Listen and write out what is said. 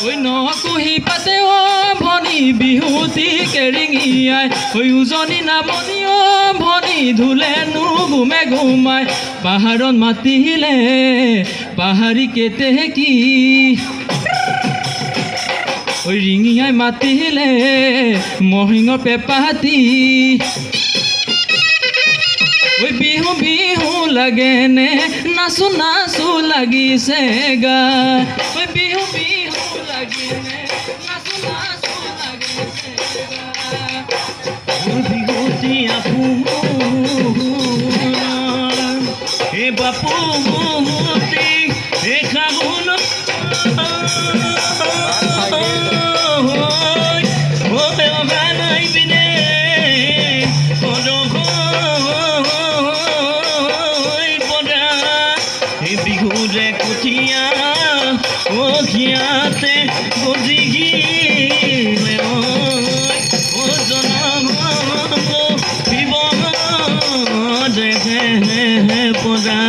ঐ নকুহি পাতে অ ভনী বিহুতি কেৰিঙিয়াই ঐ উজনি নামনি অ ভনী ধুলেনো ঘুমে ঘুমাই পাহাৰত মাতিলে পাহাৰী কেতেকী ঐ ৰিঙিয়াই মাতিলে মহিঙৰ পেপাতি ঐ বিহু বিহু লাগেনে নাচো নাচো লাগিছে গা ঐ বিহু বিহু লাগেনে নাচো নাচো লাগিছে গা বিহুতি আপু হে বাপু মুতি হে খাগুন বিহুৰে কুঠিয়া অখিয়াতে গজিলে জনম শিৱ দেখে পদা